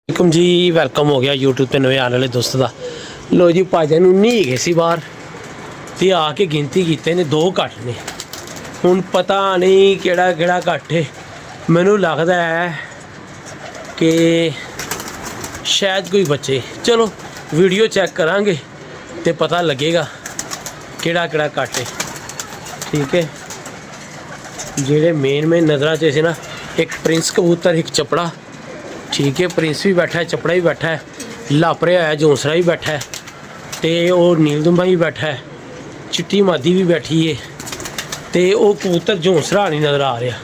वालेकुम जी, वेलकम हो गया यूट्यूब पे नवे आने वाले दोस्तों का। लो जी, भाजन 19 गए सी बाहर ते आके गिनती कीते ने 2 घट ने। हुण पता नहीं केड़ा केड़ा घट है। मैनू लगता है कि शायद कोई बचे। चलो वीडियो चेक करांगे तो पता लगेगा केड़ा केड़ा घट है। ठीक है, जेड़े मेन नज़र च ना, एक प्रिंस कबूतर, एक चपड़ा। ठीक है, प्रिंस भी बैठा है, चपड़ा भी बैठा है, लापरे है, जोंसरा भी बैठा है, तो और नीलदुम्बा भी बैठा है, चिट्टी मादी भी बैठी है। तो वो कबूतर जोंसरा नहीं नज़र आ रहा,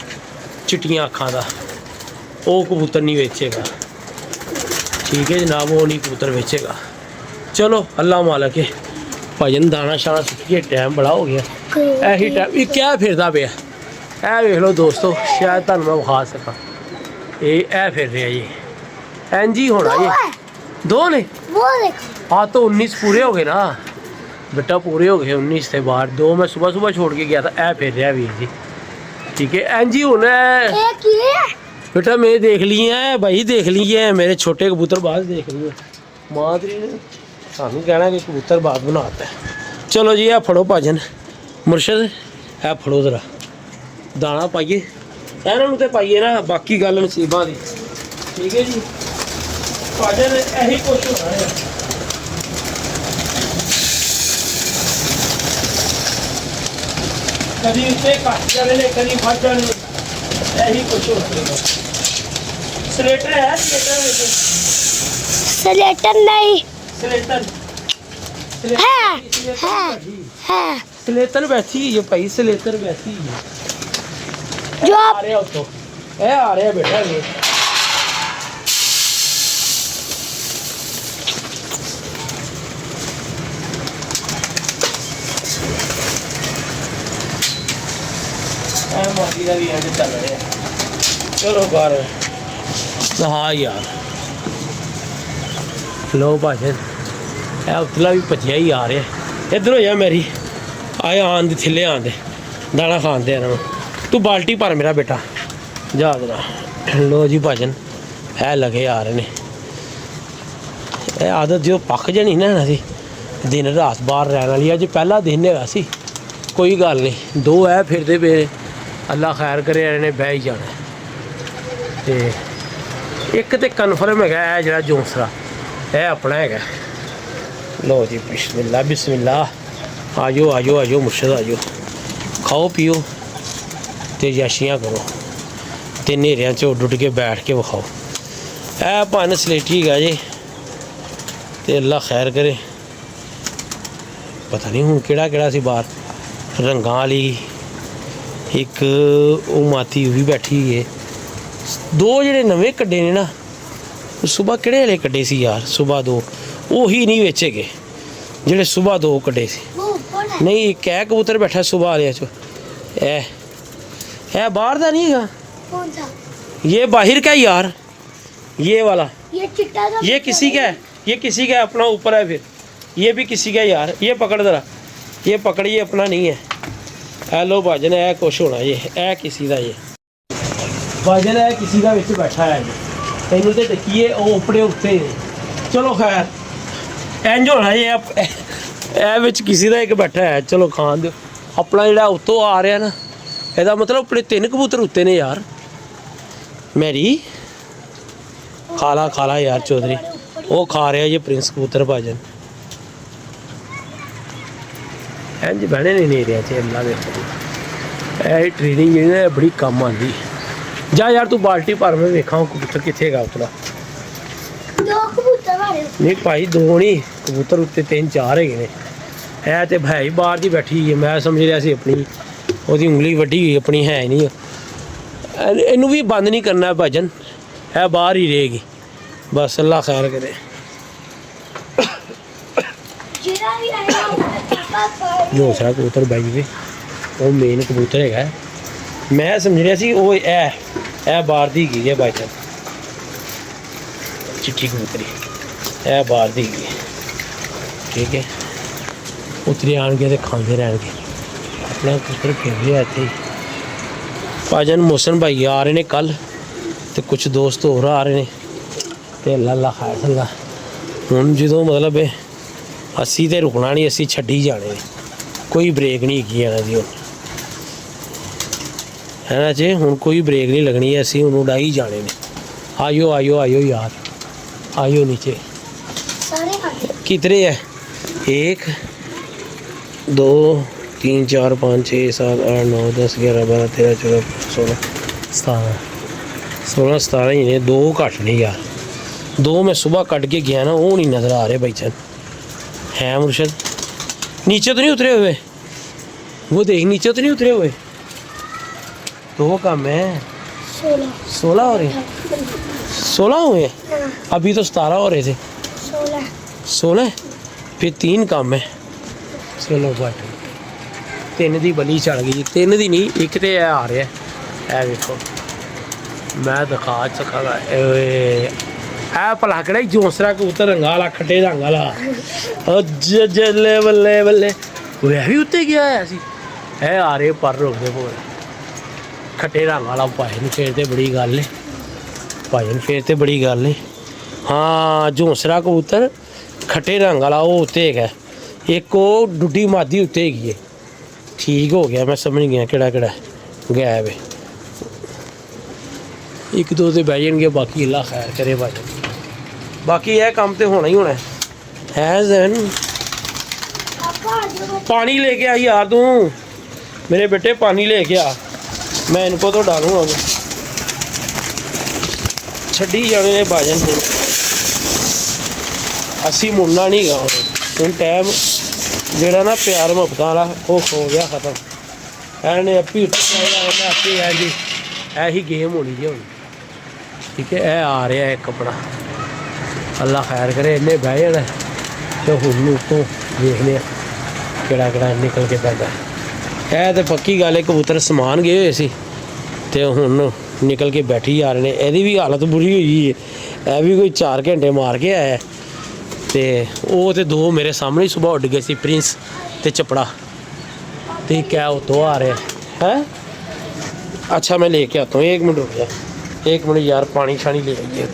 चिट्टियाँ अखां दा, वो कबूतर नहीं बेचेगा। ठीक है जनाब, वो नहीं कबूतर बेचेगा। चलो अल्लाह मालक है। भजन दाना शाना सुखिए, टाइम बड़ा हो गया। ऐसी टाइम ये क्या फिरदा पे है वेख लो दोस्तों, शायद तुहानू मैं विखा सका। ये फिर रहा जी, एन जी होना ये 2 ने। हाँ तो 19 पूरे हो गए ना बेटा, पूरे हो गए 19 से बाहर। 2 मैं सुबह सुबह छोड़ के गया था। ऐ फिर रहा वीर जी। ठीक है, एन जी होना बेटा। मैं देख लिए हैं भाई, देख लिए हैं। मेरे छोटे कबूतर बाज देख लिए। मादरी ने सानू कहना कि कबूतर बाज बनाता है। चलो जी, ए फड़ो भाजन मुर्शद, ए फड़ो जरा दाना पाइए इन्हों तो पाइए ना, बाकी गल नसीबा की। ठीक है जी, भाजन यही कुछ होना है। कभी उत्ते घट जाने ने, कभी बढ़ जाने, यही कुछ होना। स्लेटर है, स्लेटर नहीं, स्लेटर है स्लेटर बैठी है भाई, स्लेटर बैठी है। जो आ रहा उत्तो, ए आ रहा बेटा ये। माटी का भी एंड चल रहा है। चलो बाहर हाँ यार। लो भाजन ए उतला भी भजिया ही आ रहा। इधर हो जा मेरी, आया आन दे थिले आन दे, दाना खान दे इन्हों। तू बाल्टी भर मेरा बेटा, जा देना। लो जी भाजन है लगे आ रहे ने। ਇਹ आदत जो पक जानी ना सी, दिन रात बाहर रहने वाली। अज पहला दिन है सी, कोई गल नहीं। 2 है फिरते पे, अल्लाह खैर करे, इन्हें बह ही जाना। तो एक तो कन्फर्म है जो जोंसरा है अपना है। लो जी बिस्मिल्लाह बिस्मिल्लाह, आजो आजो आजो मुर्शद आजो, खाओ पियो तो याशियाँ करो, तो नेरिया च उड के बैठ के विखाओ। ऐ भन सलेठी है जी, तो अल्लाह खैर करे। पता नहीं हूँ केड़ा केड़ा सी बाहर, रंगां वाली एक वो माती भी बैठी है। 2 जेडे नवे कड्डे ने ना, सुबह केड़े वाले कड्डे सी यार, सुबह 2 वही नहीं बेचे गए जेडे सुबह 2 कड्डे सी। नहीं एक है कबूतर बैठा सुबह वाले चो, है बाहर का नहीं है। कौन सा? ये बाहर का यार, ये वाला, ये चिट्टा सा, ये किसी का है, ये किसी का अपना ऊपर है, फिर ये भी किसी का यार। ये पकड़ जरा, ये पकड़, ये अपना नहीं है। हेलो भाजन है कुछ होना, ये किसी का, ये भाजन है किसी का विच बैठा है। तेनों तो टकिए उपड़े उत्ते। चलो खैर इंज होना ये विच किसी का एक बैठा है। चलो खान दो अपना जोड़ा उत्तों आ रहा ना, यदा मतलब अपने 3 कबूतर उत्ते ने यार। मेरी खाला यार चौधरी, वो खा रहा ये प्रिंस कबूतर भाजन। इंज बहने नहीं रहा चे, अल्लाह देखो ट्रेनिंग जी बड़ी कम आती। जा यार तू बाल्टी भर, मैं वेखा कबूतर कितने गा उतला। 2 कबूतर मारे नहीं भाई 2 नहीं, कबूतर उत्ते 3-4 है। है तो है ही बाहर की बैठी है, मैं समझ रहा सी अपनी ਉਹਦੀ ਉਂਗਲੀ ਵੱਡੀ ਹੋਈ, अपनी है नहीं। इनू भी बंद नहीं करना भजन, है बाहर ही रहेगी बस। अल्लाह खैर करे। जोसरा कबूतर बाई वे, वो मेन कबूतर है। मैं समझ रहा सी वो है बाहर दी गई है भजन, चिट्ठी कबूतरी है बाहर दी गई। ठीक है, उतरी आन के खाते रहने अपना कबूतर फिर रहा इतने। भाजन मोहसन भाई आ रहे ने कल, तो कुछ दोस्त होर आ रहे हैं। ਤੇ ਅੱਲਾ ਖੈਰ ਸੰਗਾ ਹੁਣ ਜਦੋਂ ਮਤਲਬ ਅਸੀਂ ਤੇ ਰੁਕਣਾ ਨਹੀਂ, ਅਸੀਂ ਛੱਡੀ ਜਾਣੇ ਨੇ, ਕੋਈ ਬ੍ਰੇਕ ਨਹੀਂ ਹੈਗੀ ਇਹਨਾਂ ਦੀ ਹੁਣ ਇਹਨਾਂ 'ਚ ਹੁਣ ਕੋਈ ਬ੍ਰੇਕ ਨਹੀਂ ਲੱਗਣੀ ਹੈ, ਅਸੀਂ ਉਹਨੂੰ ਉਡਾਈ ਜਾਣੇ ਨੇ। ਆਇਓ ਆਇਓ ਆਇਓ यार आइयो नीचे। सारे आगे कितने है? 1 2 3 4 5 6 7 8 9 10 11 12 13 14 16 17 16 17 ही ने, 2 घट नहीं यार, 2 मैं सुबह कट के गया ना, वो नहीं नज़र आ रहे भाईजान है मुर्शद। नीचे तो नहीं उतरे हुए, वो देख नीचे तो नहीं उतरे हुए, 2 कम है। 16 हो रहे, 16 हुए हैं? हाँ, अभी तो 17 हो रहे थे। 16 फिर 3 कम है। चलो बट 3 दी बली चढ़ गई, 3 दी नहीं, एक तो यह आ रहा है, देखो मैं दिखा सकागा। है भला कि जोंसरा कबूतर रंगा वाला, खट्टे रंग वाला, जले बल्ले बल्ले वह भी उत्ते गया है आ रहे पर रुकते बोल खट्टे रंग वाला भाई ने फिर तो बड़ी गल है, भाई ने फिर तो बड़ी गल है। हाँ झोंसरा कबूतर खट्टे रंग वाला वो उत्ते है, एक वो डुड्डी मादी उत्ते है। ठीक हो गया, मैं समझ गया केड़ा केड़ा गैब है। 1 2 तो बह जाएंगे, बाकी अल्लाह खैर करे भाई, बाकी यह काम तो होना ही होना है जैन। पापा आ जाओ। पानी लेके आ यार तू, मेरे बेटे पानी लेके आ, मैं इनको तो डालूंगा छड़ी जाने ने बाजन हूँ, असी मुड़ना नहीं गा हूँ। टाइम जोड़ा ना प्यार मुहब्बत वाला वो खो गया खत्म, एने अपी आपी है जी, यही गेम होनी जी हूँ। ठीक है, यह आ रहा है एक अपना, अल्लाह खैर करे, इन्हें बह जाना तो हूँ उत्तों देखने केड़ा केड़ा निकल के पैदा। यह तो पक्की गल है, कबूतर समान गए हुए सी ते हुण निकल के बैठी जा रहे हैं। यदी भी हालत बुरी हुई है, यह भी कोई 4 घंटे मार के आया ते वो तो 2 मेरे सामने ही सुबह उड़ गए सी, प्रिंस ते चपड़ा ते क्या उतो आ रहे हैं। अच्छा मैं लेके आता हूँ, 1 मिनट रुक जा, 1 मिनट यार, पानी शानी ले आइए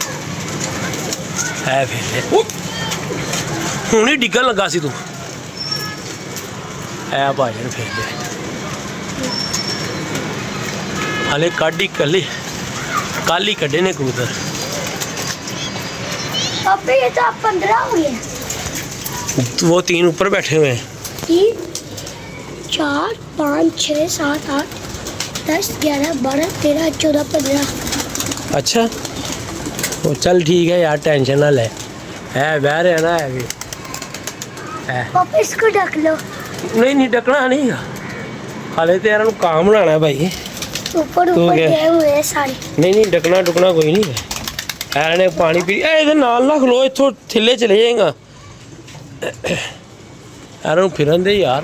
है फिर हूँ ही डिगन लगा सी तू है भाई फिर हाले कल ही कढ़े ने कबूतर। पापा ये तो आप 15 हो गए। वो 3 ऊपर बैठे हुए हैं। 3 4 5 6 7 8 10 11 12 13 14 15। अच्छा वो चल ठीक है यार, टेंशन ना ले, है बह रहे ना है भी है। पापा इसको ढक लो। नहीं ढकना नहीं, हाले तो यार काम बनाना है भाई, ऊपर तो ऊपर क्या? गए हुए हैं सारे। नहीं ढकना ढुकना कोई नहीं है। यार ने पानी पी ये नाल ना खलो, इथों थल्ले चले जाएगा यार, फिरन दे यार,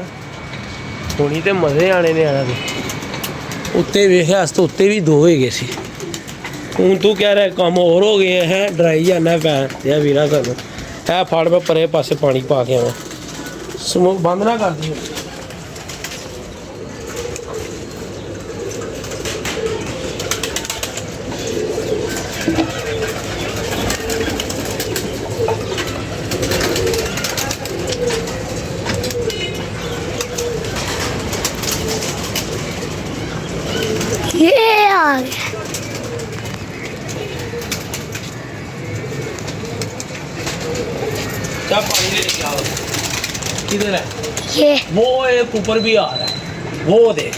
हुणी तो मजे आने ने आना दे। उत्ते वेखे अस तो उत्ते भी 2 हो गए सी, हूँ तू कह रहा काम और हो गए हैं, डराई जाना पैन या वीरा कर है फाड़ मैं परे पासे पानी पा के आवा, स्मोक बंद ना कर दी। ये आ गया। क्या पानी लेके आओ, किधर है? ये वो एक ऊपर भी आ रहा है, वो देख,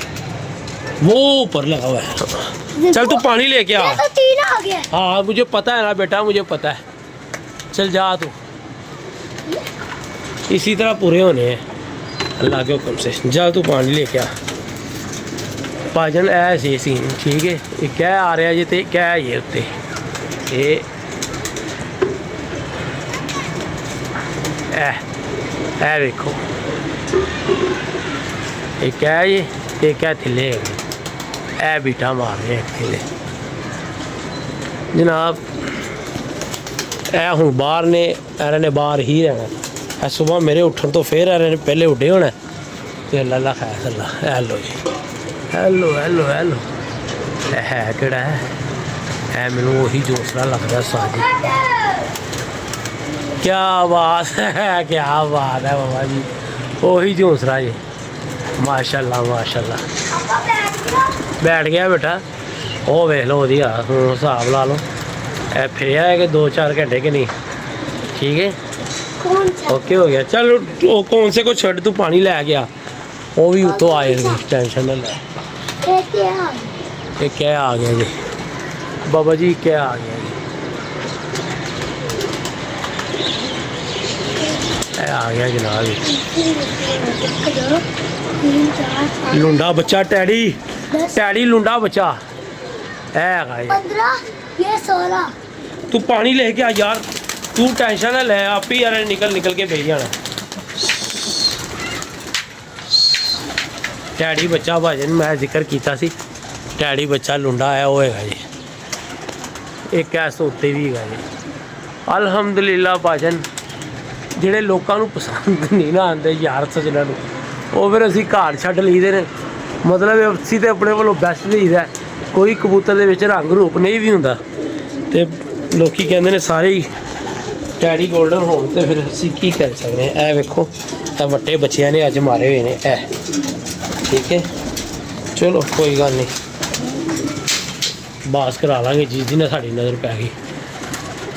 वो ऊपर लगा हुआ है। चल तू पानी लेके आ। ये तो 3 आ गया। हाँ मुझे पता है ना बेटा, मुझे पता है, चल जा तू, इसी तरह पूरे होने हैं अल्लाह के हुक्म से। जा तू पानी लेके आ भाजन, ऐसे सीन ठीक है। ये क्या आ रहा जी, तो क्या है ये उत्ते ए देखो ये क्या है, ये क्या थिले ए बीठा मार रहे हैं थिले जनाब। ए हूँ बाहर ने एर ने बाहर ही रहना, सुबह मेरे उठन तो फिर एर ने पहले उठे होना, तो अल्लाह खैर अल्लाह। हेलो जी, हेलो हेलो हेलो है केड़ा है मैनू वही जोसरा लगता साजी। क्या बात है, क्या बात है बाबा जी, ਉਹੀ ਝੂੰਸਰਾ ਜੀ। माशाल्लाह माशाल्लाह। बैठ गया बेटा, वो वेख लो ਉਹਦੀ ਆ ਹੁਣ ਹਿਸਾਬ ਲਾ ਲਓ। ਇਹ ਫਿਰਿਆ है कि 2-4 घंटे कि नहीं? ठीक है, कौन सा? ओके हो गया। चल वो कौन से को छड़, तू पानी लै गया, वो भी उतो आए, टेंशन ना ले। ये क्या? ये क्या आ गया जी बाबा जी, क्या आ गया जी? ये आ गया जनाब जी, 3 4 5 लुंडा बच्चा टैडी, 10 टैडी लुंडा बच्चा है जी। 15 ये 16 तू पानी लेके आ यार, तू टेंशन ना ले, आप ही यार निकल निकल के बेह जाना। टैडी बच्चा भाजन मैं जिक्र किया सी, टैडी बच्चा लुंडा है वो है जी, एक ऐस उत्ते भी है जी। अलहमदुलिल्लाह भाजन ਜਿਹੜੇ ਲੋਕਾਂ ਨੂੰ ਪਸੰਦ ਨਹੀਂ ਨਾ ਆਉਂਦੇ ਯਾਰ ਸੱਜਣਾਂ ਨੂੰ, ਉਹ ਫਿਰ ਅਸੀਂ ਘਰ ਛੱਡ ਲਈਦੇ ਨੇ। ਮਤਲਬ ਅਸੀਂ ਤੇ ਆਪਣੇ ਵੱਲੋਂ ਬੈਸਟ ਦੇਈਦਾ। ਕੋਈ ਕਬੂਤਰ ਦੇ ਵਿੱਚ ਰੰਗ ਰੂਪ ਨਹੀਂ ਵੀ ਹੁੰਦਾ, ਤੇ ਲੋਕੀ ਕਹਿੰਦੇ ਨੇ ਸਾਰੇ ਹੀ ਟੈਡੀ ਗੋਲਡਨ ਹੋਣ, ਤੇ ਫਿਰ ਅਸੀਂ ਕੀ ਕਰ ਸਕਦੇ ਹਾਂ। ਇਹ ਵੇਖੋ, ਇਹ ਵੱਡੇ ਬੱਚਿਆਂ ਨੇ ਅੱਜ ਮਾਰੇ ਹੋਏ ਨੇ ਇਹ, ਠੀਕ ਹੈ। ਚਲੋ ਕੋਈ ਗੱਲ ਨਹੀਂ, ਬਾਸ ਕਰਾ ਲਾਂਗੇ ਜਿਸ ਦਿਨ ਸਾਡੀ ਨਜ਼ਰ ਪੈ ਗਈ,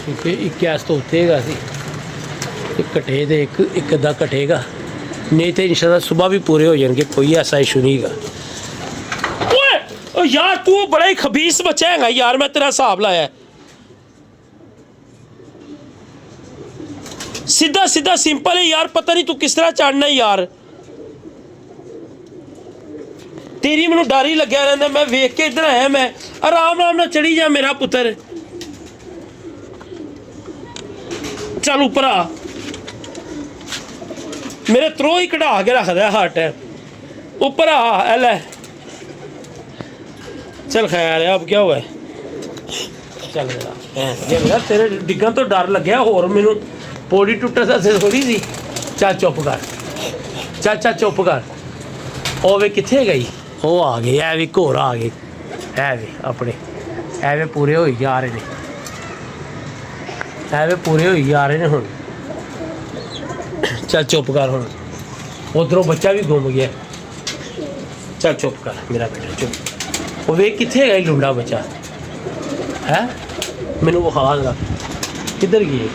ਠੀਕ ਹੈ। 21 ਤੋਂ ਉੱਤੇ ਹੈਗਾ ਸੀ, एक कटे तो एक अद्धा कटेगा, नहीं तो इंशाल्लाह सुबह भी पूरे हो जाएंगे, कोई ऐसा इशू नहीं है। ओए यार तू बड़ा ही खबीस बच्चा है यार, मैं तेरा हिसाब लाया। सीधा सीधा सिंपल है यार, पता नहीं तू किस तरह चढ़ना है यार। तेरी मैनू डर ही लग्या रहिंदा, मैं वेख के इधर आया, मैं आराम आराम नाल चढ़ी जा मेरा पुत्र। चल ऊपर आ, मेरे त्रो ही कढ़ा के रखदा हर टाइम। ऊपर आ ले, चल खैर है, अब क्या हुआ है? चल मेरा तेरे डिगन तो डर लग्या, होर मैनू पौड़ी टुटन दा थोड़ी सी। चल चुप कर, चल चल चुप कर। ओ वे कित्थे गई, वो आ गई, ऐ भी घोर आ गई, ऐ वे अपने ऐवे पूरे होई जा रहे ने, ऐवे पूरे होई जा रहे ने हुण। चल चुप कर हुण, उधरों बच्चा भी गुम गया। चल चुप कर मेरा बेटा, चुप। वो वे कित्थे गई लुंडा बच्चा है, मैनू वो खास रख किधर गए?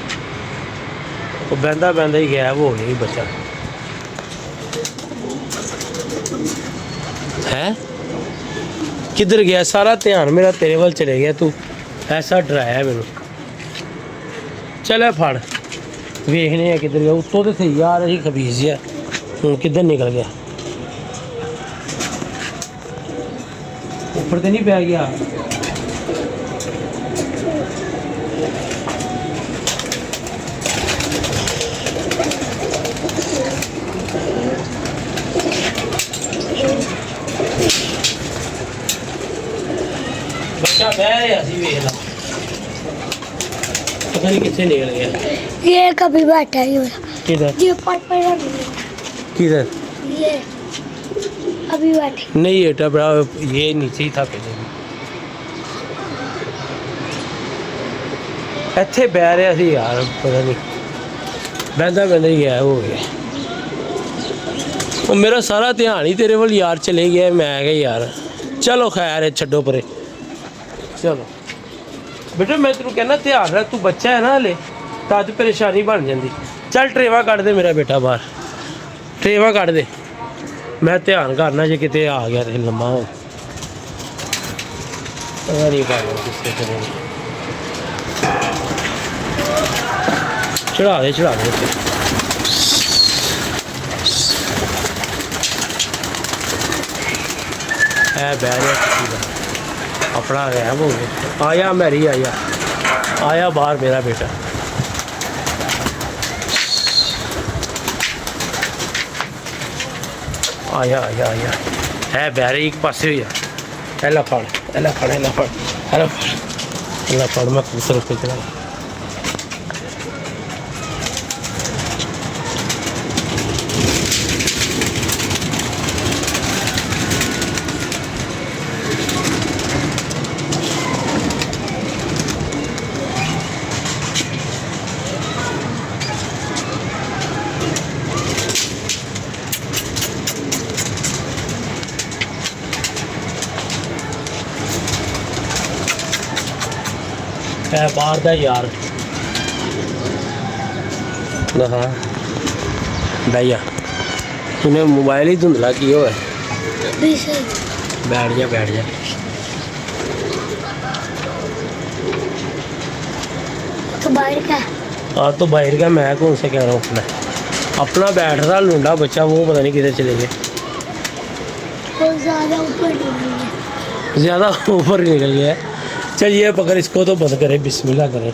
वो बहंदा बहंदा ही गया, वो हो गया बच्चा है। किधर गया? सारा ध्यान मेरा तेरे वाल चले गया, तू ऐसा डराया मैनू। चल फड़, वेखने किधर गया। उत्तों तो थे यार अभी खबीस जिहा, हूँ किधर निकल गया? ऊपर तो नहीं पै गया? बच्चा बह रहा सी, वेख ला, पता नहीं कितने निकल गया। ये कभी बैठा ही हुआ, किधर ये पर किधर? ये अभी बैठे नहीं बेटा, बड़ा ये नीचे ही था पहले भी। ਇੱਥੇ ਬਹਿ ਰਿਹਾ ਸੀ यार, पता नहीं बहता बहता ही गया, हो गया। ਉਹ ਮੇਰਾ ਸਾਰਾ ਧਿਆਨ ਹੀ ਤੇਰੇ ਵੱਲ यार चले गया। मैं क्या यार, चलो खैर है, छड्डो परे। चलो बेटा मैं तेनू कहना ध्यान रख, तू बच्चा है ना हले, तो अज परेशानी बन जाती। चल ट्रेवा कढ़ दे मेरा बेटा बाहर, ट्रेवा कढ़ दे, मैं ध्यान करना जे किते आ गया तो लम्मा हो। पता नहीं किससे करेंगे, चढ़ा दे चढ़ा दे। बह अपना गया हो गया। आया मैरी, आया आया बाहर मेरा बेटा। आया आया आया है बैरे एक पासे हुई है। एला फड़ एला फड़ एला फड़ एला फड़ एला फड़, मैं कबूतर पे चला। ਹੈ ਬਾਹਰ ਦਾ ਯਾਰ ਹਾਂ ਬਹਿ ਜਾ ਇਹਨੇ ਮੋਬਾਈਲ ਹੀ ਧੁੰਦਲਾ ਕੀ ਹੋਇਆ अभी से बैठ जा तो बाहर का आज तो बाहर का मैं कौन से कह रहा हूँ अपना बैठ रहा लूंडा बच्चा वो पता नहीं किधर चले गए और ज़्यादा ऊपर नहीं है। ज़्यादा ऊपर निकल गया है। चलिए अब अगर इसको तो बंद करें बिस्मिल्लाह करें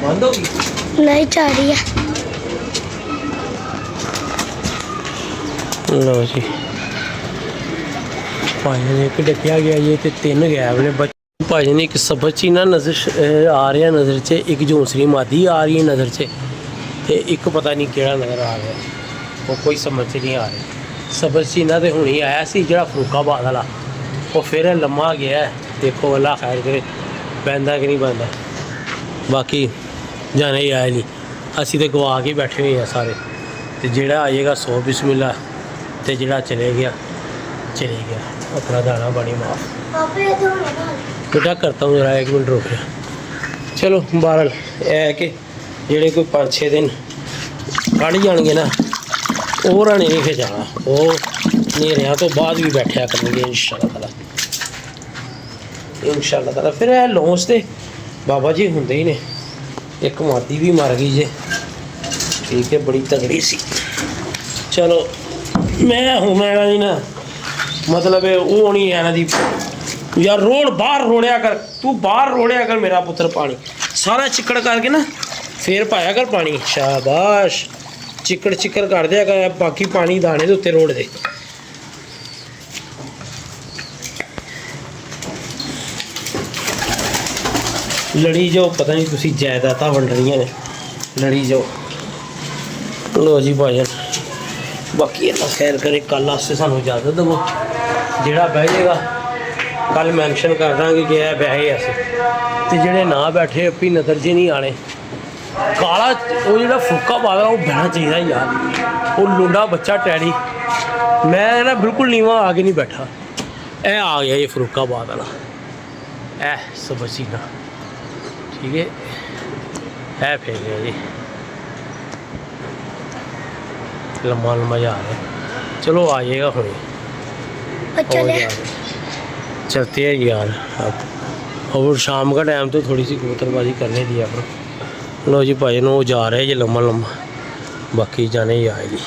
बंद होगी नहीं चाह रही है। लो जी भाई ने एक डकिया गया ये तो तीन गया अपने बच्चे भाई ने एक सबज ची ना नज़र आ रहा नज़र च एक जोंसरी मादी आ रही है नज़र च ते एक पता नहीं केड़ा नज़र आ रहा वो कोई समझ नहीं आ रही सबज चीना तो हुणी आया सी जो फरूकाबाद वाला वो फिर लम्मा गया देखो अल्लाह खैर करे पैंदा कि नहीं पैंदा बाकी जाने ही आया नहीं असी तो गवा के बैठे हुए हैं सारे तो जेड़ा आएगा 100 बिस्मिल्लाह तो जेड़ा चले गया अपना दाना पानी माफ बेटा करता हूँ जरा 1 मिनट रुक जा चलो बहरहाल है कि जेड़े कोई 5-6 दिन कढ़ जाएंगे ना वो राने नहीं फिर जाना वो नेरिया तो बाद भी बैठा करेंगे इंशाल्लाह ताला फिर लॉन्च तो बाबा जी होंगे ही ने एक मादी भी मर गई जे ठीक है बड़ी तगड़ी सी चलो मैं हूँ मैं नहीं ना मतलब वो नहीं है ना दी यार रोड बाहर रोड़िया कर तू बाहर रोड़िया कर मेरा पुत्र पानी सारा चिकड़ करके ना फिर पाया कर पानी शाबाश चिकड़ कर दिया कर बाकी पानी दाने के उत्ते रोड़ दे लड़ी जो पता नहीं तुसी जायदाद वंड रही ने लड़ी जो लो जी भाईजान बाकी अल्लाह खैर करे कल आस्ते सानू इजाजत दवो जेड़ा बह जाएगा कल मैंशन कर देंगे कि है बह ऐसे तो जेड़े ना बैठे अपनी नज़र च नहीं आने काला वो जो फरूकाबाद वो बहना चाहिए यार वो लुंडा बच्चा टैडी मैं ना बिल्कुल नीवा आगे नहीं बैठा ए आ गया ये फरूकाबाद वाला ए सबसी ना ठीक है फिर गया जी लम्मा जा रहा है चलो आ जाएगा हमें चलते हैं यार अब और शाम का टाइम तो थोड़ी सी कबूतरबाजी करने दी अपन लो जी भाई वो जा रहे हैं जी लम्मा बाकी जाने ही आएगी